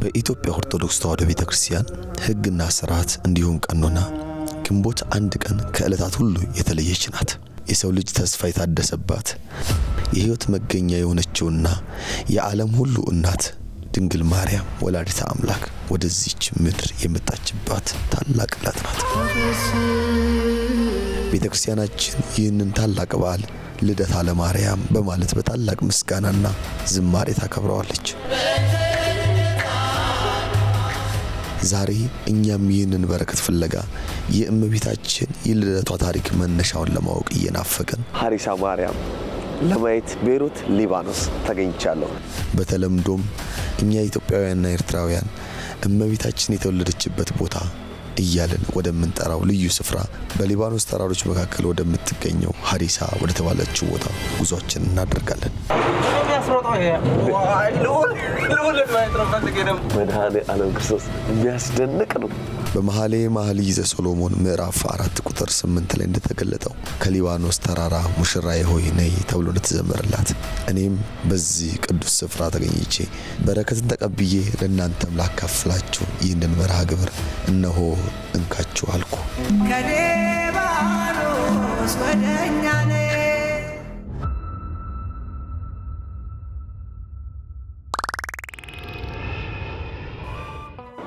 በኢትዮጵያ ኦርቶዶክስ ተዋሕዶ ቤተክርስቲያን ሕግና ሥርዓት እንዲሁም ቀኖና ግንቦት አንድ ቀን ከዕለታት ሁሉ የተለየች ናት። የሰው ልጅ ተስፋ የታደሰባት የሕይወት መገኛ የሆነችውና የዓለም ሁሉ እናት ድንግል ማርያም ወላዲተ አምላክ ወደዚች ምድር የመጣችባት ታላቅ ዕለት ናት። ቤተክርስቲያናችን ይህንን ታላቅ በዓል ልደታ ለማርያም በማለት በታላቅ ምስጋናና ዝማሬ ታከብረዋለች። ዛሬ እኛም ይህንን በረከት ፍለጋ የእመቤታችን የልደቷ ታሪክ መነሻውን ለማወቅ እየናፈቅን ሀሪሳ ማርያም ለማየት ቤይሩት ሊባኖስ ተገኝቻለሁ። በተለምዶም እኛ ኢትዮጵያውያንና ኤርትራውያን እመቤታችን የተወለደችበት ቦታ እያልን ወደምንጠራው ልዩ ስፍራ በሊባኖስ ተራሮች መካከል ወደምትገኘው ሀሪሳ ወደ ተባለችው ቦታ ጉዟችን እናደርጋለን። መድኃኔ ዓለም ክርስቶስ የሚያስደንቅ ነው። በመኃልየ መኃልይ ዘሰሎሞን ምዕራፍ 4 ቁጥር 8 ላይ እንደተገለጠው ከሊባኖስ ተራራ ሙሽራዬ ሆይ ነይ ተብሎ እንደተዘመረላት እኔም በዚህ ቅዱስ ስፍራ ተገኝቼ በረከትን ተቀብዬ ለእናንተም ላካፍላችሁ ይህንን መርሃ ግብር እነሆ እንካችሁ አልኩ። ከሊባኖስ ወደኛ ነይ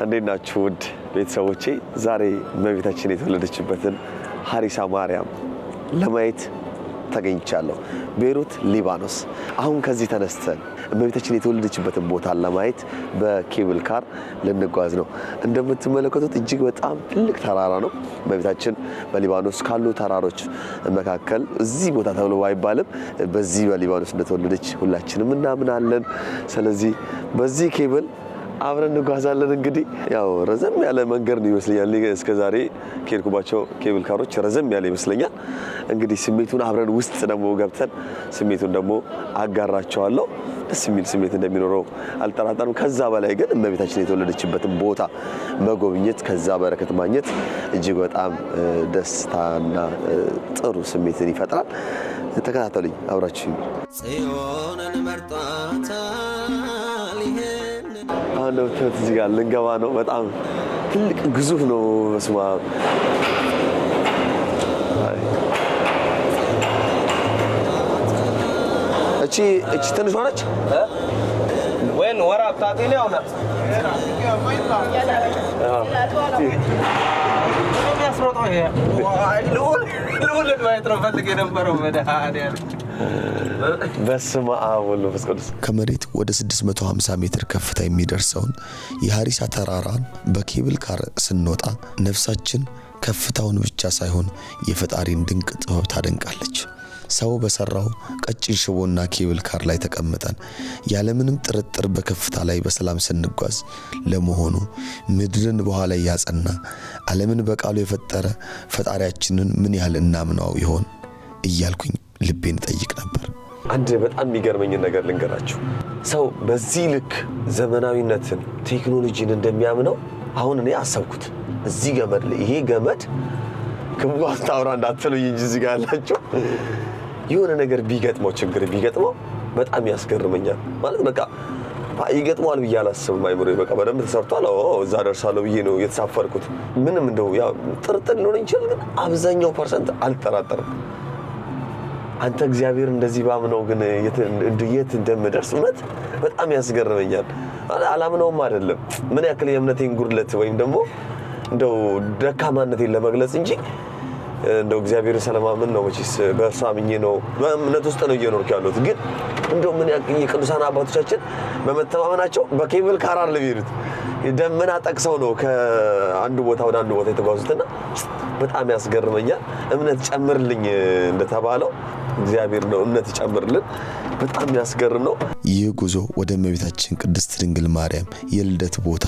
እንዴት ናችሁ ውድ ቤተሰቦቼ? ዛሬ እመቤታችን የተወለደችበትን ሀሪሳ ማርያም ለማየት ተገኝቻለሁ። ቤይሩት ሊባኖስ። አሁን ከዚህ ተነስተን እመቤታችን የተወለደችበትን ቦታ ለማየት በኬብል ካር ልንጓዝ ነው። እንደምትመለከቱት እጅግ በጣም ትልቅ ተራራ ነው። እመቤታችን በሊባኖስ ካሉ ተራሮች መካከል እዚህ ቦታ ተብሎ ባይባልም በዚህ በሊባኖስ እንደተወለደች ሁላችንም እናምናለን። ስለዚህ በዚህ ኬብል አብረን እንጓዛለን። እንግዲህ ያው ረዘም ያለ መንገድ ነው ይመስለኛል። እስከዛሬ ከሄድኩባቸው ኬብል ካሮች ረዘም ያለ ይመስለኛል። እንግዲህ ስሜቱን አብረን ውስጥ ደግሞ ገብተን ስሜቱን ደግሞ አጋራቸዋለሁ። ደስ የሚል ስሜት እንደሚኖረው አልጠራጠርም። ከዛ በላይ ግን እመቤታችን የተወለደችበትን ቦታ መጎብኘት፣ ከዛ በረከት ማግኘት እጅግ በጣም ደስታና ጥሩ ስሜትን ይፈጥራል። ተከታተሉኝ፣ አብራችሁ ጽዮንን መርጧታል። አሁን እንደምታዩት እዚህ ጋር ልንገባ ነው። በጣም ትልቅ ግዙፍ ነው። በስመ አብ እቺ ትንሿ ነች። ወይን ወራብ ታጤኔ አውና በስመ አብ ወወልድ ወመንፈስ ቅዱስ። ከመሬት ወደ 650 ሜትር ከፍታ የሚደርሰውን የሀሪሳ ተራራን በኬብል ካር ስንወጣ ነፍሳችን ከፍታውን ብቻ ሳይሆን የፈጣሪን ድንቅ ጥበብ ታደንቃለች። ሰው በሰራው ቀጭን ሽቦና ኬብል ካር ላይ ተቀምጠን ያለምንም ጥርጥር በከፍታ ላይ በሰላም ስንጓዝ ለመሆኑ ምድርን በኋላ ያጸና ዓለምን በቃሉ የፈጠረ ፈጣሪያችንን ምን ያህል እናምነው ይሆን እያልኩኝ ልቤን ጠይቅ ነበር። አንድ በጣም የሚገርመኝ ነገር ልንገራችሁ። ሰው በዚህ ልክ ዘመናዊነትን ቴክኖሎጂን እንደሚያምነው አሁን እኔ አሰብኩት። እዚህ ገመድ ላይ ይሄ ገመድ ግንባታ ታውራ እንዳትሉኝ እንጂ እዚህ ጋር ያላችሁ የሆነ ነገር ቢገጥመው ችግር ቢገጥመው በጣም ያስገርመኛል። ማለት በቃ ይገጥመዋል ብዬ አላስብም። አይምሮዬ በቃ በደንብ ተሰርቷል፣ እዛ ደርሳለሁ ብዬ ነው የተሳፈርኩት። ምንም እንደው ያው ጥርጥር ሊሆን ይችላል፣ ግን አብዛኛው ፐርሰንት አልጠራጠርም። አንተ እግዚአብሔር እንደዚህ ባምነው ግን የት እንደምደርስ እውነት በጣም ያስገርመኛል። አላምነውም አይደለም ምን ያክል የእምነቴን ጉድለት ወይም ደግሞ እንደው ደካማነቴን ለመግለጽ እንጂ እንደው እግዚአብሔር ሰለማምን ነው መቼስ በእርሱ አምኜ ነው በእምነት ውስጥ ነው እየኖርኩ ያለሁት። ግን እንደው ምን ያክል የቅዱሳን አባቶቻችን በመተማመናቸው በኬብል ካር ለሚሄዱት ደመና ጠቅሰው ነው ከአንዱ ቦታ ወደ አንዱ ቦታ የተጓዙትና በጣም ያስገርመኛል። እምነት ጨምርልኝ እንደተባለው እግዚአብሔር ነው እምነት ይጨምርልን። በጣም ያስገርም ነው። ይህ ጉዞ ወደ እመቤታችን ቅድስት ድንግል ማርያም የልደት ቦታ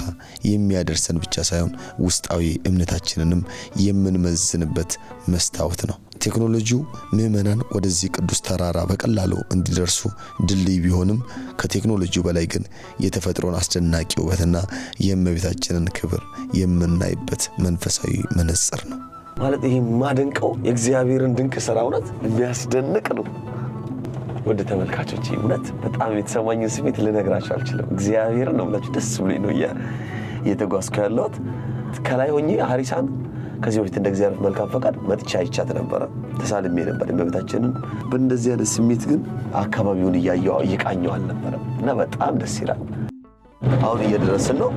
የሚያደርሰን ብቻ ሳይሆን ውስጣዊ እምነታችንንም የምንመዝንበት መስታወት ነው። ቴክኖሎጂው ምዕመናን ወደዚህ ቅዱስ ተራራ በቀላሉ እንዲደርሱ ድልድይ ቢሆንም ከቴክኖሎጂው በላይ ግን የተፈጥሮን አስደናቂ ውበትና የእመቤታችንን ክብር የምናይበት መንፈሳዊ መነጽር ነው። ማለት ይሄ ማደንቀው የእግዚአብሔርን ድንቅ ሥራ እውነት የሚያስደንቅ ነው። ወደ ተመልካቾች እውነት በጣም የተሰማኝን ስሜት ልነግራችሁ አልችልም። እግዚአብሔር ነው ብላችሁ ደስ ብሎኝ ነው እየተጓዝኩ ያለሁት። ከላይ ሆኜ ሀሪሳን ከዚህ በፊት እንደ እግዚአብሔር መልካም ፈቃድ መጥቻ አይቻት ነበረ፣ ተሳልሜ ነበር እመቤታችንን። በእንደዚህ አይነት ስሜት ግን አካባቢውን እየቃኘው አልነበረም እና በጣም ደስ ይላል። አሁን እየደረስን ነው።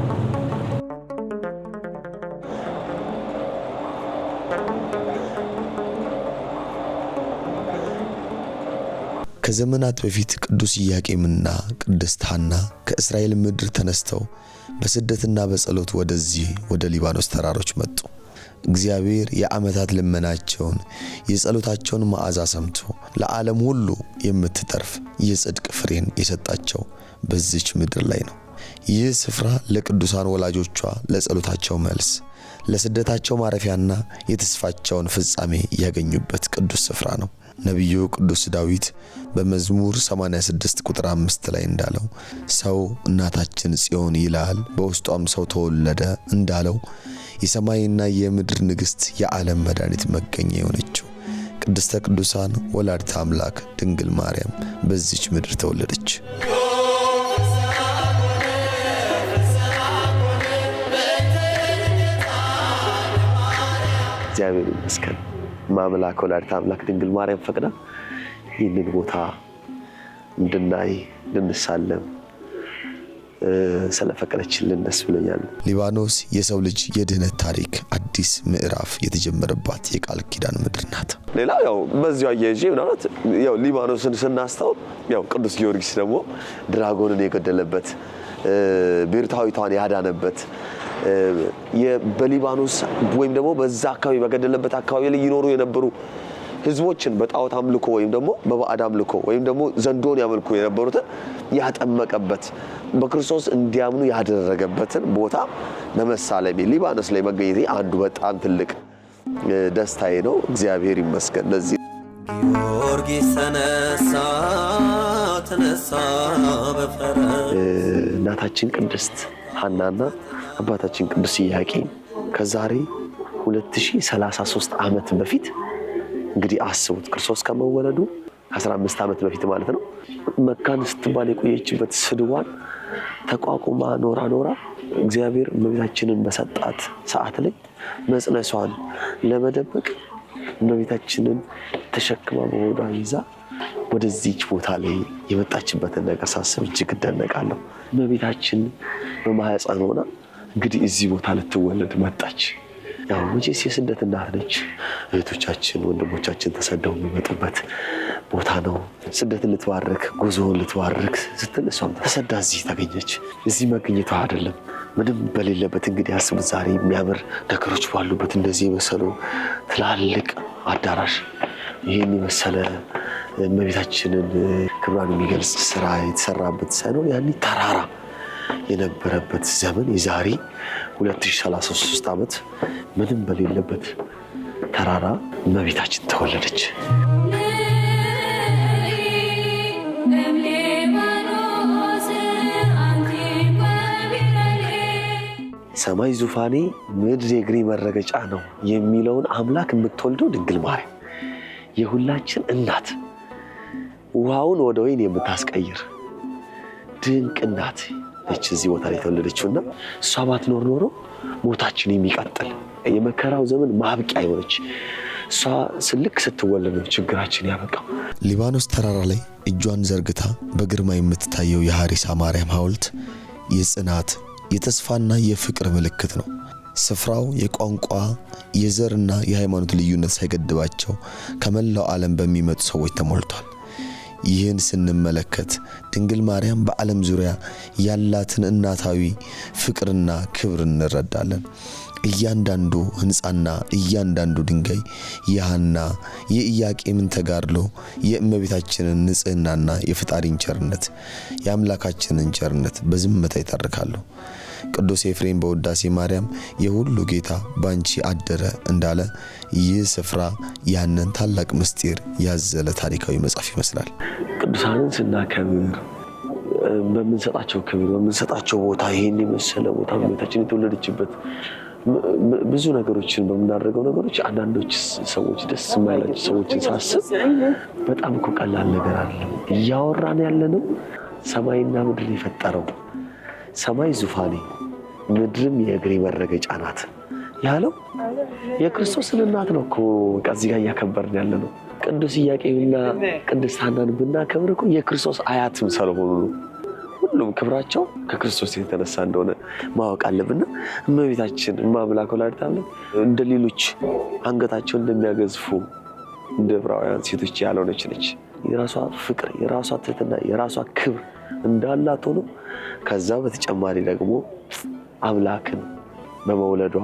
ከዘመናት በፊት ቅዱስ ኢያቄምና ቅድስት ሐና ከእስራኤል ምድር ተነስተው በስደትና በጸሎት ወደዚህ ወደ ሊባኖስ ተራሮች መጡ። እግዚአብሔር የዓመታት ልመናቸውን የጸሎታቸውን መዓዛ ሰምቶ ለዓለም ሁሉ የምትተርፍ የጽድቅ ፍሬን የሰጣቸው በዚች ምድር ላይ ነው። ይህ ስፍራ ለቅዱሳን ወላጆቿ ለጸሎታቸው መልስ፣ ለስደታቸው ማረፊያና የተስፋቸውን ፍጻሜ ያገኙበት ቅዱስ ስፍራ ነው። ነቢዩ ቅዱስ ዳዊት በመዝሙር 86 ቁጥር 5 ላይ እንዳለው ሰው እናታችን ጽዮን ይላል በውስጧም ሰው ተወለደ እንዳለው የሰማይና የምድር ንግሥት የዓለም መድኃኒት መገኛ የሆነችው ቅድስተ ቅዱሳን ወላዲተ አምላክ ድንግል ማርያም በዚች ምድር ተወለደች። እግዚአብሔር ይመስገን። ማምላክ ወላዲተ አምላክ ድንግል ማርያም ፈቅዳ ይህንን ቦታ እንድናይ እንድንሳለም ስለፈቀደችልን ደስ ብሎኛል። ሊባኖስ የሰው ልጅ የድህነት ታሪክ አዲስ ምዕራፍ የተጀመረባት የቃል ኪዳን ምድር ናት። ሌላው ያው በዚያው አያይዤ ምናልባት ያው ሊባኖስን ስናስተውል ያው ቅዱስ ጊዮርጊስ ደግሞ ድራጎንን የገደለበት ብርታዊቷን ያዳነበት በሊባኖስ ወይም ደግሞ በዛ አካባቢ በገደለበት አካባቢ ላይ ይኖሩ የነበሩ ህዝቦችን በጣዖት አምልኮ ወይም ደግሞ በባዕድ አምልኮ ወይም ደግሞ ዘንዶን ያመልኩ የነበሩትን ያጠመቀበት በክርስቶስ እንዲያምኑ ያደረገበትን ቦታ ለመሳለም ሊባኖስ ላይ መገኘቴ አንዱ በጣም ትልቅ ደስታዬ ነው። እግዚአብሔር ይመስገን። ለዚህ ጊዮርጊስ ተነሳ በፈረስ እናታችን ቅድስት ሐናና አባታችን ቅዱስ ኢያቄም ከዛሬ 2033 ዓመት በፊት እንግዲህ አስቡት ክርስቶስ ከመወለዱ 15 ዓመት በፊት ማለት ነው። መካን ስትባል የቆየችበት ስድዋን ተቋቁማ ኖራ እግዚአብሔር እመቤታችንን በሰጣት ሰዓት ላይ መጽነሷን ለመደበቅ እመቤታችንን ተሸክማ በሆዷ ይዛ ወደዚች ቦታ ላይ የመጣችበትን ነገር ሳስብ እጅግ እደነቃለሁ። እመቤታችን በማህፀን ሆና እንግዲህ እዚህ ቦታ ልትወለድ መጣች። ያው መቼስ የስደት እናት ነች። እህቶቻችን ወንድሞቻችን ተሰደው የሚመጡበት ቦታ ነው። ስደትን ልትባርክ ጉዞውን ልትባርክ ስትል እሷም ተሰዳ እዚህ ተገኘች። እዚህ መገኘቷ አይደለም ምንም በሌለበት እንግዲህ አስቡት ዛሬ የሚያምር ነገሮች ባሉበት እንደዚህ የመሰሉ ትላልቅ አዳራሽ ይህን የመሰለ እመቤታችንን ክብሯን የሚገልጽ ስራ የተሰራበት ሳይሆን ያኔ ተራራ የነበረበት ዘመን የዛሬ 2033 ዓመት ምንም በሌለበት ተራራ እመቤታችን ተወለደች። ሰማይ ዙፋኔ ምድር የእግሬ መረገጫ ነው የሚለውን አምላክ የምትወልደው ድንግል ማርያም የሁላችን እናት ውሃውን ወደ ወይን የምታስቀይር ድንቅ እናት ነች እዚህ ቦታ ላይ የተወለደችውና እሷ ባትኖር ኖሮ ሞታችን የሚቀጥል የመከራው ዘመን ማብቂያ የሆነች እሷ ስልክ ስትወለድ ነው ችግራችን ያበቃው። ሊባኖስ ተራራ ላይ እጇን ዘርግታ በግርማ የምትታየው የሐሪሳ ማርያም ሐውልት የጽናት የተስፋና የፍቅር ምልክት ነው። ስፍራው የቋንቋ የዘርና የሃይማኖት ልዩነት ሳይገድባቸው ከመላው ዓለም በሚመጡ ሰዎች ተሞልቷል። ይህን ስንመለከት ድንግል ማርያም በዓለም ዙሪያ ያላትን እናታዊ ፍቅርና ክብር እንረዳለን። እያንዳንዱ ሕንፃና እያንዳንዱ ድንጋይ የሐና የኢያቄምን ተጋድሎ የእመቤታችንን ንጽህናና የፈጣሪን ቸርነት የአምላካችንን ቸርነት በዝምታ ይተርካሉ። ቅዱስ ኤፍሬም በውዳሴ ማርያም የሁሉ ጌታ ባንቺ አደረ እንዳለ ይህ ስፍራ ያንን ታላቅ ምስጢር ያዘለ ታሪካዊ መጽሐፍ ይመስላል። ቅዱሳንን ስናከብር በምንሰጣቸው ክብር በምንሰጣቸው ቦታ ይሄን የመሰለ ቦታ እመቤታችን የተወለደችበት ብዙ ነገሮችን በምናደርገው ነገሮች አንዳንዶች ሰዎች ደስ የማይላቸው ሰዎችን ሳስብ በጣም እኮ ቀላል ነገር አይደለም። እያወራን ያለነው ሰማይና ምድር የፈጠረው ሰማይ ዙፋኔ ምድርም የእግሬ መረገጫ ናት ያለው የክርስቶስን እናት ነው እኮ እዚህ ጋር እያከበርን ያለነው። ቅዱስ ኢያቄምና ቅድስት ሐናን ብናከብር እኮ የክርስቶስ አያትም ስለሆኑ ነው። ሁሉም ክብራቸው ከክርስቶስ የተነሳ እንደሆነ ማወቅ አለብንና እመቤታችን እማምላክ ወላዲተ አምላክ እንደ ሌሎች አንገታቸውን እንደሚያገዝፉ እንደ ዕብራውያን ሴቶች ያልሆነች ነች። የራሷ ፍቅር፣ የራሷ ትህትና፣ የራሷ ክብር እንዳላት ሆኖ ከዛ በተጨማሪ ደግሞ አምላክን በመውለዷ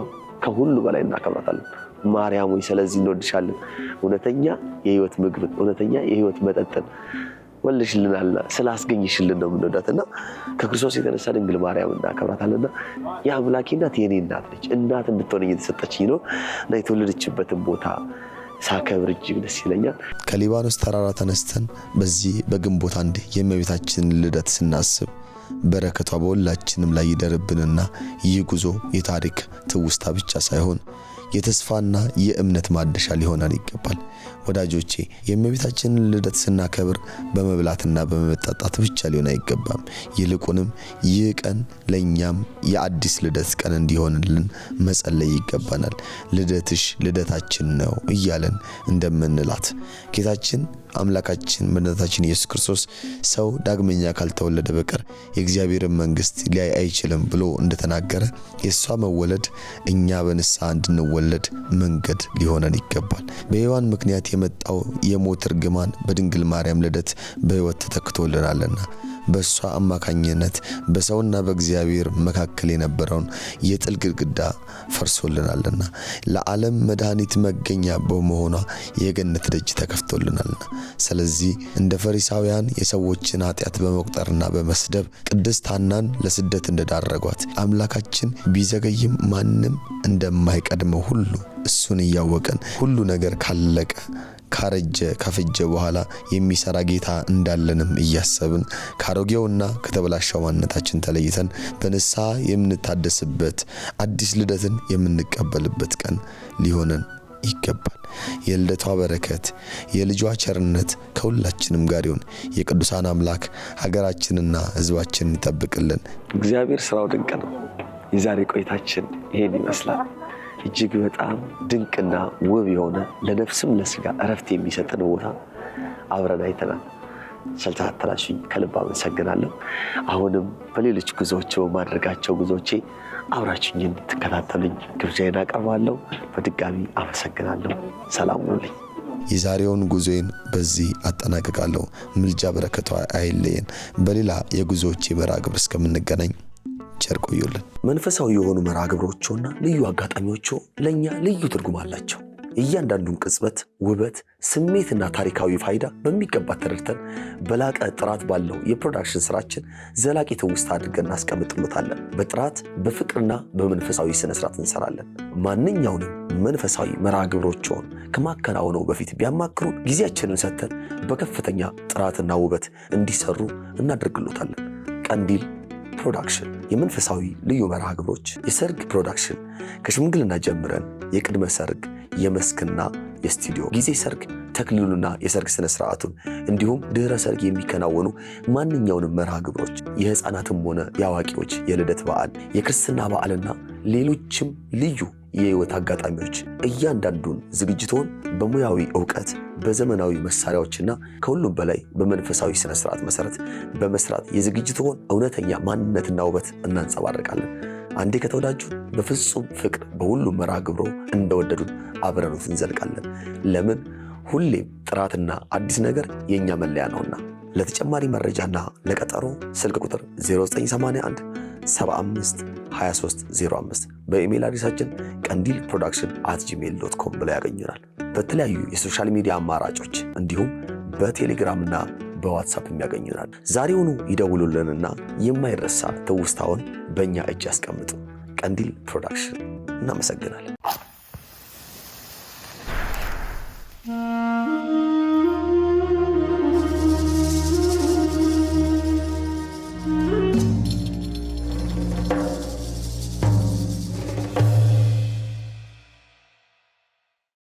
ከሁሉ በላይ እናከብራታለን። ማርያም ሆይ ስለዚህ እንወድሻለን፣ እውነተኛ የህይወት ምግብን፣ እውነተኛ የህይወት መጠጥን ወልሽልናልና ስላስገኝሽልን ነው የምንወዳትና ከክርስቶስ የተነሳ ድንግል ማርያም እናከብራታለንና የአምላኬ እናት የኔ እናት ነች። እናት እንድትሆነኝ የተሰጠችኝ ነው እና የተወለደችበትን ቦታ ሳከብር እጅግ ደስ ይለኛል። ከሊባኖስ ተራራ ተነስተን በዚህ በግንቦት 1 የእመቤታችንን ልደት ስናስብ በረከቷ በሁላችንም ላይ ይደርብንና ይህ ጉዞ የታሪክ ትውስታ ብቻ ሳይሆን የተስፋና የእምነት ማደሻ ሊሆነን ይገባል። ወዳጆቼ የእመቤታችንን ልደት ስናከብር በመብላትና በመጠጣት ብቻ ሊሆን አይገባም። ይልቁንም ይህ ቀን ለኛም የአዲስ ልደት ቀን እንዲሆንልን መጸለይ ይገባናል። ልደትሽ ልደታችን ነው እያለን እንደምንላት ጌታችን አምላካችን መድኃኒታችን ኢየሱስ ክርስቶስ ሰው ዳግመኛ ካልተወለደ በቀር የእግዚአብሔርን መንግስት ሊያይ አይችልም ብሎ እንደተናገረ የሷ መወለድ እኛ በንስሐ እንድንወለድ መንገድ ሊሆነን ይገባል። በሔዋን ምክንያት የመጣው የሞት እርግማን በድንግል ማርያም ልደት በሕይወት ተተክቶልናልና በሷ አማካኝነት በሰውና በእግዚአብሔር መካከል የነበረውን የጥል ግድግዳ ፈርሶልናልና ለዓለም መድኃኒት መገኛ በመሆኗ የገነት ደጅ ተከፍቶልናልና ስለዚህ እንደ ፈሪሳውያን የሰዎችን ኃጢአት በመቁጠርና በመስደብ ቅድስት ሐናን ለስደት እንደዳረጓት አምላካችን ቢዘገይም ማንም እንደማይቀድመው ሁሉ እሱን እያወቀን ሁሉ ነገር ካለቀ ካፈጀ በኋላ የሚሰራ ጌታ እንዳለንም እያሰብን ካሮጌውና ከተበላሸው ማንነታችን ተለይተን በንስሐ የምንታደስበት አዲስ ልደትን የምንቀበልበት ቀን ሊሆነን ይገባል። የልደቷ በረከት የልጇ ቸርነት ከሁላችንም ጋር ይሁን። የቅዱሳን አምላክ ሀገራችንና ሕዝባችንን ይጠብቅልን። እግዚአብሔር ስራው ድንቅ ነው። የዛሬ ቆይታችን ይሄን ይመስላል። እጅግ በጣም ድንቅና ውብ የሆነ ለነፍስም ለስጋ እረፍት የሚሰጥን ቦታ አብረን አይተናል። ስለተከታተላችሁኝ ከልብ አመሰግናለሁ። አሁንም በሌሎች ጉዞዎች በማድረጋቸው ጉዞቼ አብራችሁኝ እንድትከታተሉኝ ግብዣዬን አቀርባለሁ። በድጋሚ አመሰግናለሁ። ሰላም ሁኑልኝ። የዛሬውን ጉዞዬን በዚህ አጠናቅቃለሁ። ምልጃ በረከቷ አይለየን። በሌላ የጉዞዎቼ መርሃ ግብር እስከምንገናኝ ቸር ቆዩልን። መንፈሳዊ የሆኑ መርሃ ግብሮችና ልዩ አጋጣሚዎች ለኛ ልዩ ትርጉም አላቸው። እያንዳንዱን ቅጽበት ውበት፣ ስሜትና ታሪካዊ ፋይዳ በሚገባ ተረድተን በላቀ ጥራት ባለው የፕሮዳክሽን ስራችን ዘላቂ ትውስታ አድርገን እናስቀምጥሎታለን። በጥራት በፍቅርና በመንፈሳዊ ስነ ስርዓት እንሰራለን። ማንኛውንም መንፈሳዊ መርሃ ግብሮችን ከማከናወነው በፊት ቢያማክሩን ጊዜያችንን ሰጥተን በከፍተኛ ጥራትና ውበት እንዲሰሩ እናደርግሎታለን። ቀንዲል ፕሮዳክሽን የመንፈሳዊ ልዩ መርሃ ግብሮች፣ የሰርግ ፕሮዳክሽን ከሽምግልና ጀምረን የቅድመ ሰርግ፣ የመስክና የስቱዲዮ ጊዜ ሰርግ፣ ተክሊሉና የሰርግ ስነ ስርዓቱን እንዲሁም ድህረ ሰርግ የሚከናወኑ ማንኛውንም መርሃ ግብሮች፣ የህፃናትም ሆነ የአዋቂዎች የልደት በዓል፣ የክርስትና በዓልና ሌሎችም ልዩ የህይወት አጋጣሚዎች እያንዳንዱን ዝግጅቶን በሙያዊ ዕውቀት በዘመናዊ መሳሪያዎችና ከሁሉም በላይ በመንፈሳዊ ስነ ስርዓት መሰረት በመስራት የዝግጅቶን እውነተኛ ማንነትና ውበት እናንጸባርቃለን። አንዴ ከተወዳጁ በፍጹም ፍቅር በሁሉም መርሃ ግብሮ እንደወደዱን አብረኑት እንዘልቃለን። ለምን? ሁሌም ጥራትና አዲስ ነገር የኛ መለያ ነውና። ለተጨማሪ መረጃና ለቀጠሮ ስልክ ቁጥር 0981 75 2305 በኢሜል አድሬሳችን qandilproduction@gmail.com ብለው ያገኙናል። በተለያዩ የሶሻል ሚዲያ አማራጮች እንዲሁም በቴሌግራምና በዋትስአፕ ያገኙናል። ዛሬውኑ ይደውሉልንና የማይረሳ ትውስታውን በእኛ እጅ ያስቀምጡ። ቀንዲል ፕሮዳክሽን። እናመሰግናለን።